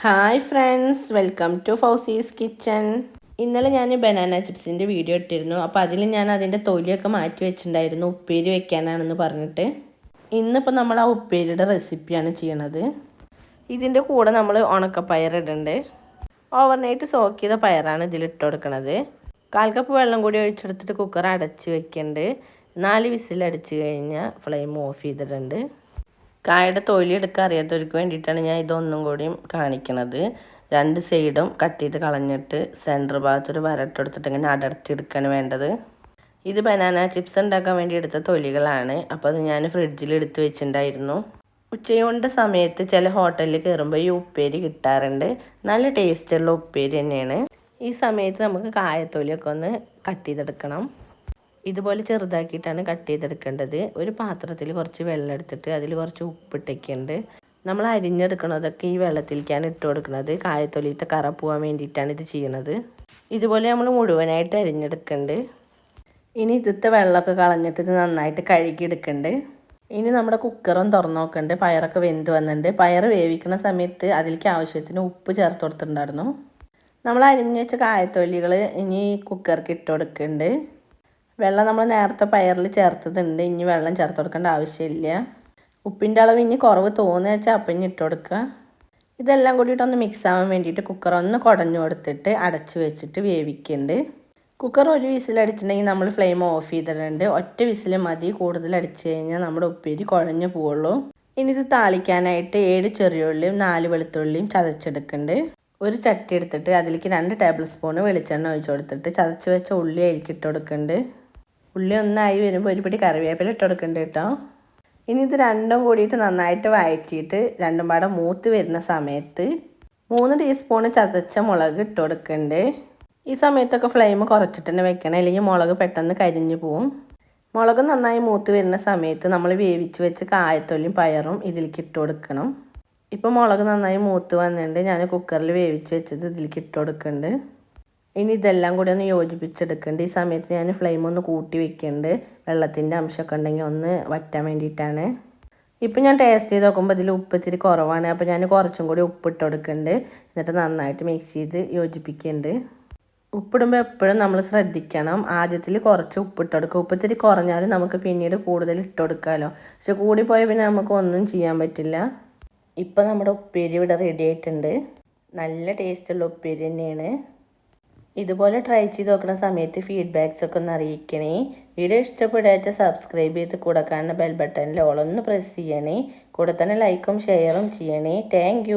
Hi friends, welcome to Fousi's kitchen. ഇന്നലെ ഞാൻ banana ചിപ്സിൻ്റെ video ഇട്ടിരുന്നു. അപ്പോൾ അതിൽ ഞാൻ അതിൻ്റെ തൊലിയൊക്കെ മാറ്റി വെച്ചിട്ടുണ്ടായിരുന്നു, ഉപ്പേരി വെക്കാനാണെന്ന് പറഞ്ഞിട്ട്. ഇന്നിപ്പോൾ നമ്മൾ ആ ഉപ്പേരിയുടെ റെസിപ്പിയാണ് ചെയ്യണത്. ഇതിൻ്റെ കൂടെ നമ്മൾ ഉണക്കപ്പയർ ഇടുന്നുണ്ട്. ഓവർനൈറ്റ് സോക്ക് ചെയ്ത പയറാണ് ഇതിലിട്ട് കൊടുക്കണത്. 1/4 കപ്പ് വെള്ളം കൂടി ഒഴിച്ചെടുത്തിട്ട് കുക്കർ അടച്ച് വെക്കുന്നുണ്ട്. 4 വിസിലടിച്ച് കഴിഞ്ഞാൽ ഫ്ലെയിം ഓഫ് ചെയ്തിട്ടുണ്ട്. കായയുടെ തൊലി എടുക്കാൻ അറിയാത്തവർക്ക് വേണ്ടിയിട്ടാണ് ഞാൻ ഇതൊന്നും കൂടിയും കാണിക്കണത്. 2 സൈഡും കട്ട് ചെയ്ത് കളഞ്ഞിട്ട് സെൻറ്റർ ഭാഗത്തൊരു വരട്ടെടുത്തിട്ട് ഇങ്ങനെ അടർത്തിയെടുക്കുകയാണ് വേണ്ടത്. ഇത് ബനാന ചിപ്സ് ഉണ്ടാക്കാൻ വേണ്ടി എടുത്ത തൊലികളാണ്. അപ്പോൾ അത് ഞാൻ ഫ്രിഡ്ജിൽ എടുത്ത് വെച്ചിട്ടുണ്ടായിരുന്നു. ഉച്ചയൂണിൻ്റെ സമയത്ത് ചില ഹോട്ടലിൽ കയറുമ്പോൾ ഈ ഉപ്പേരി കിട്ടാറുണ്ട്. നല്ല ടേസ്റ്റുള്ള ഉപ്പേരി തന്നെയാണ്. ഈ സമയത്ത് നമുക്ക് കായത്തൊലിയൊക്കെ ഒന്ന് കട്ട് ചെയ്തെടുക്കണം. ഇതുപോലെ ചെറുതാക്കിയിട്ടാണ് കട്ട് ചെയ്തെടുക്കേണ്ടത്. ഒരു പാത്രത്തിൽ കുറച്ച് വെള്ളം എടുത്തിട്ട് അതിൽ കുറച്ച് ഉപ്പിട്ടൊക്കെയുണ്ട്. നമ്മൾ അരിഞ്ഞെടുക്കണതൊക്കെ ഈ വെള്ളത്തിലേക്കാണ് ഇട്ട് കൊടുക്കുന്നത്. കായത്തൊലിത്തെ കറ പോകാൻ വേണ്ടിയിട്ടാണ് ഇത് ചെയ്യണത്. ഇതുപോലെ നമ്മൾ മുഴുവനായിട്ട് അരിഞ്ഞെടുക്കുന്നുണ്ട്. ഇനി ഇതിത്തെ വെള്ളമൊക്കെ കളഞ്ഞിട്ട് ഇത് നന്നായിട്ട് കഴുകിയെടുക്കുന്നുണ്ട്. ഇനി നമ്മുടെ കുക്കറും തുറന്ന് നോക്കുന്നുണ്ട്. പയറൊക്കെ വെന്ത് വന്നിട്ടുണ്ട്. പയർ വേവിക്കുന്ന സമയത്ത് അതിലേക്ക് ആവശ്യത്തിന് ഉപ്പ് ചേർത്ത് കൊടുത്തിട്ടുണ്ടായിരുന്നു. നമ്മൾ അരിഞ്ഞ് വെച്ച കായത്തൊലികൾ ഇനി കുക്കർക്ക് ഇട്ട് കൊടുക്കുന്നുണ്ട്. വെള്ളം നമ്മൾ നേരത്തെ പയറിൽ ചേർത്തതുണ്ട്. ഇനി വെള്ളം ചേർത്ത് കൊടുക്കേണ്ട ആവശ്യമില്ല. ഉപ്പിൻ്റെ അളവ് ഇനി കുറവ് തോന്നുക വെച്ചാൽ അപ്പം ഇനി ഇട്ട് കൊടുക്കുക. ഇതെല്ലാം കൂടിയിട്ടൊന്ന് മിക്സ് ആവാൻ വേണ്ടിയിട്ട് കുക്കർ ഒന്ന് കുടഞ്ഞു കൊടുത്തിട്ട് അടച്ച് വെച്ചിട്ട് വേവിക്കുന്നുണ്ട്. കുക്കർ ഒരു വിസിലടിച്ചിട്ടുണ്ടെങ്കിൽ നമ്മൾ ഫ്ലെയിം ഓഫ് ചെയ്തിട്ടുണ്ട്. ഒറ്റ വിസിൽ മതി. കൂടുതൽ അടിച്ച് കഴിഞ്ഞാൽ നമ്മുടെ ഉപ്പേരി കുഴഞ്ഞു പോവുള്ളൂ. ഇനി ഇത് താളിക്കാനായിട്ട് 7 ചെറിയ ഉള്ളിയും 4 വെളുത്തുള്ളിയും ചതച്ചെടുക്കുന്നുണ്ട്. ഒരു ചട്ടി എടുത്തിട്ട് അതിലേക്ക് 2 ടേബിൾ സ്പൂൺ വെളിച്ചെണ്ണ ഒഴിച്ച് കൊടുത്തിട്ട് ചതച്ച് വെച്ച ഉള്ളി അതിലേക്ക് ഇട്ട് കൊടുക്കുന്നുണ്ട്. ഉള്ളി ഒന്നായി വരുമ്പോൾ ഒരു പിടി കറിവേപ്പില ഇട്ട് കൊടുക്കുന്നുണ്ട് കേട്ടോ. ഇനി ഇത് രണ്ടും കൂടിയിട്ട് നന്നായിട്ട് വഴറ്റിയിട്ട് രണ്ടും പാടെ മൂത്ത് വരുന്ന സമയത്ത് 3 ടീസ്പൂൺ ചതച്ച മുളക് ഇട്ട് കൊടുക്കുന്നുണ്ട്. ഈ സമയത്തൊക്കെ ഫ്ലെയിം കുറച്ചിട്ട് തന്നെ വെക്കണം, അല്ലെങ്കിൽ മുളക് പെട്ടെന്ന് കരിഞ്ഞു പോവും. മുളക് നന്നായി മൂത്ത് വരുന്ന സമയത്ത് നമ്മൾ വേവിച്ച് വെച്ച് കായത്തൊലിയും പയറും ഇതിലേക്ക് ഇട്ട് കൊടുക്കണം. ഇപ്പോൾ മുളക് നന്നായി മൂത്ത് വന്നിട്ടുണ്ട്. ഞാൻ കുക്കറിൽ വേവിച്ച് വെച്ചത് ഇതിലേക്ക് ഇട്ട് കൊടുക്കുന്നുണ്ട്. ഇനി ഇതെല്ലാം കൂടി ഒന്ന് യോജിപ്പിച്ചെടുക്കുന്നുണ്ട്. ഈ സമയത്ത് ഞാൻ ഫ്ലെയിം ഒന്ന് കൂട്ടി വെക്കുന്നുണ്ട്. വെള്ളത്തിൻ്റെ അംശമൊക്കെ ഉണ്ടെങ്കിൽ ഒന്ന് വറ്റാൻ വേണ്ടിയിട്ടാണ്. ഇപ്പം ഞാൻ ടേസ്റ്റ് ചെയ്ത് നോക്കുമ്പോൾ ഇതിൽ ഉപ്പ് ഇത്തിരി കുറവാണ്. അപ്പോൾ ഞാൻ കുറച്ചും കൂടി ഉപ്പിട്ട് കൊടുക്കുന്നുണ്ട്. എന്നിട്ട് നന്നായിട്ട് മിക്സ് ചെയ്ത് യോജിപ്പിക്കുന്നുണ്ട്. ഉപ്പിടുമ്പോൾ എപ്പോഴും നമ്മൾ ശ്രദ്ധിക്കണം. ആദ്യത്തിൽ കുറച്ച് ഉപ്പിട്ട് കൊടുക്കുക. ഉപ്പ് ഇത്തിരി കുറഞ്ഞാൽ നമുക്ക് പിന്നീട് കൂടുതൽ ഇട്ട് കൊടുക്കാമല്ലോ. പക്ഷെ കൂടിപ്പോയാൽ പിന്നെ നമുക്ക് ഒന്നും ചെയ്യാൻ പറ്റില്ല. ഇപ്പോൾ നമ്മുടെ ഉപ്പേരി ഇവിടെ റെഡി ആയിട്ടുണ്ട്. നല്ല ടേസ്റ്റുള്ള ഉപ്പേരി തന്നെയാണ്. ഇതുപോലെ ട്രൈ ചെയ്ത് നോക്കുന്ന സമയത്ത് ഫീഡ്ബാക്സ് ഒക്കെ ഒന്ന് അറിയിക്കണേ. വീഡിയോ ഇഷ്ടപ്പെടുക സബ്സ്ക്രൈബ് ചെയ്ത് കൂടെ കാണുന്ന ബെൽ ബട്ടണിൽ ഓളൊന്ന് പ്രസ് ചെയ്യണേ. കൂടെ തന്നെ ലൈക്കും ഷെയറും ചെയ്യണേ. താങ്ക്